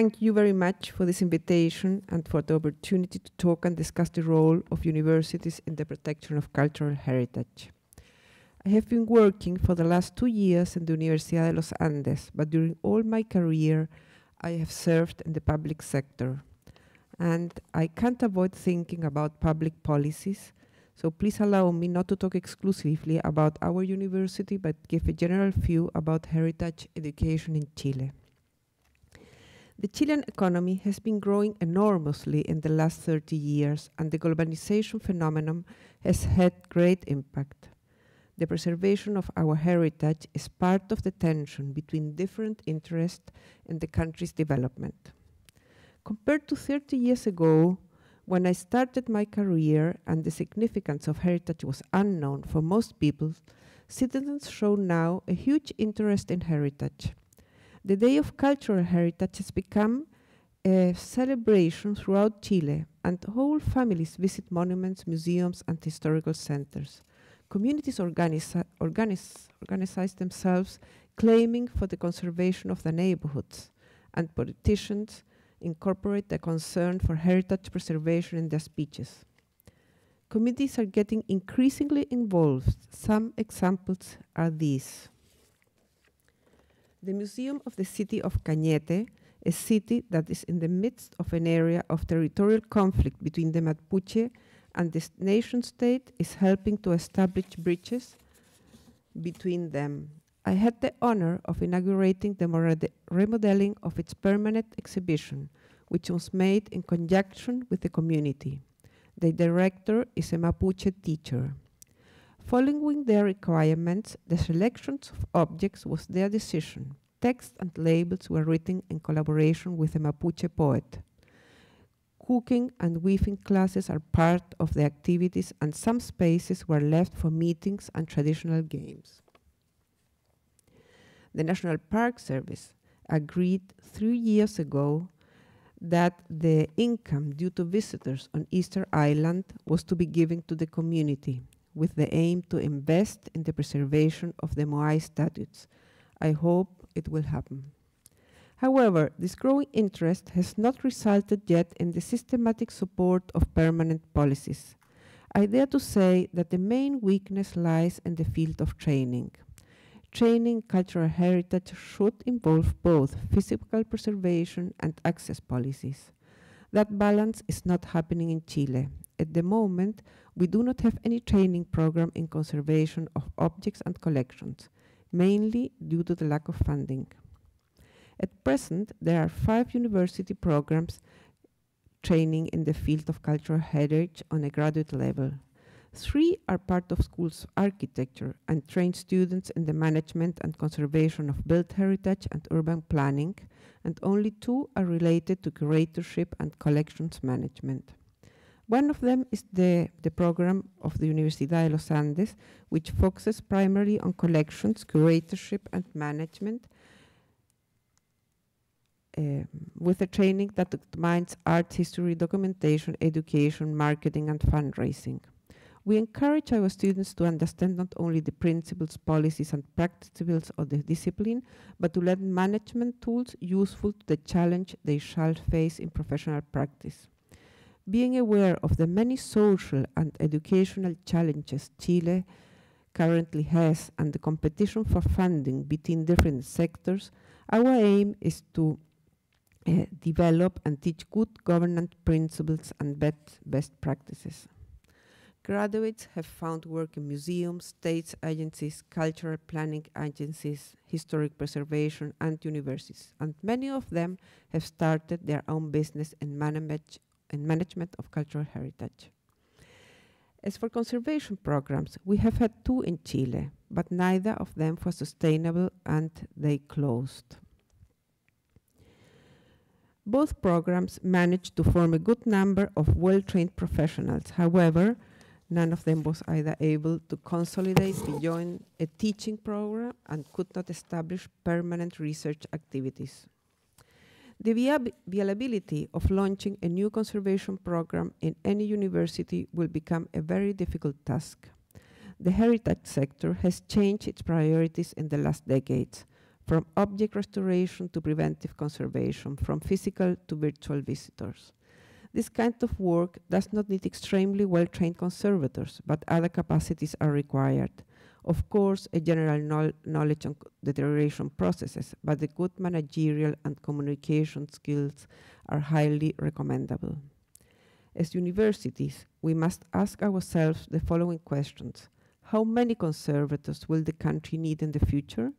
Thank you very much for this invitation and for the opportunity to talk and discuss the role of universities in the protection of cultural heritage. I have been working for the last 2 years in the Universidad de los Andes, but during all my career, I have served in the public sector. And I can't avoid thinking about public policies, so please allow me not to talk exclusively about our university, but give a general view about heritage education in Chile. The Chilean economy has been growing enormously in the last 30 years, and the globalization phenomenon has had great impact. The preservation of our heritage is part of the tension between different interests in the country's development. Compared to 30 years ago, when I started my career and the significance of heritage was unknown for most people, citizens show now a huge interest in heritage. The Day of Cultural Heritage has become a celebration throughout Chile, and whole families visit monuments, museums, and historical centers. Communities organize themselves, claiming for the conservation of the neighborhoods, and politicians incorporate the concern for heritage preservation in their speeches. Communities are getting increasingly involved. Some examples are these. The Museum of the City of Cañete, a city that is in the midst of an area of territorial conflict between the Mapuche and the nation state, is helping to establish bridges between them. I had the honor of inaugurating the remodeling of its permanent exhibition, which was made in conjunction with the community. The director is a Mapuche teacher. Following their requirements, the selection of objects was their decision. Text and labels were written in collaboration with a Mapuche poet. Cooking and weaving classes are part of the activities, and some spaces were left for meetings and traditional games. The National Park Service agreed 3 years ago that the income due to visitors on Easter Island was to be given to the community, with the aim to invest in the preservation of the Moai statutes. I hope it will happen. However, this growing interest has not resulted yet in the systematic support of permanent policies. I dare to say that the main weakness lies in the field of training. Training cultural heritage should involve both physical preservation and access policies. That balance is not happening in Chile. At the moment, we do not have any training program in conservation of objects and collections, mainly due to the lack of funding. At present, there are 5 university programs training in the field of cultural heritage on a graduate level. 3 are part of schools' architecture and train students in the management and conservation of built heritage and urban planning, and only 2 are related to curatorship and collections management. One of them is the program of the Universidad de los Andes, which focuses primarily on collections, curatorship, and management, with a training that combines art history, documentation, education, marketing, and fundraising. We encourage our students to understand not only the principles, policies, and practices of the discipline, but to learn management tools useful to the challenge they shall face in professional practice. Being aware of the many social and educational challenges Chile currently has and the competition for funding between different sectors, our aim is to develop and teach good governance principles and best practices. Graduates have found work in museums, state agencies, cultural planning agencies, historic preservation, and universities, and many of them have started their own business in management of cultural heritage. As for conservation programs, we have had 2 in Chile, but neither of them were sustainable and they closed. Both programs managed to form a good number of well-trained professionals. However, none of them was either able to consolidate beyond a teaching program and could not establish permanent research activities. The viability of launching a new conservation program in any university will become a very difficult task. The heritage sector has changed its priorities in the last decades, from object restoration to preventive conservation, from physical to virtual visitors. This kind of work does not need extremely well-trained conservators, but other capacities are required. Of course, a general knowledge on deterioration processes, but the good managerial and communication skills are highly recommendable. As universities, we must ask ourselves the following questions. How many conservators will the country need in the future?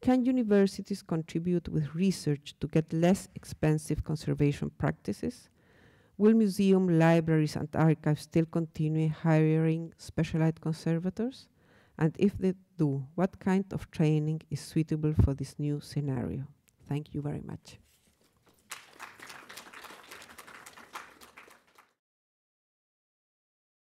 Can universities contribute with research to get less expensive conservation practices? Will museums, libraries, and archives still continue hiring specialized conservators? And if they do, what kind of training is suitable for this new scenario? Thank you very much.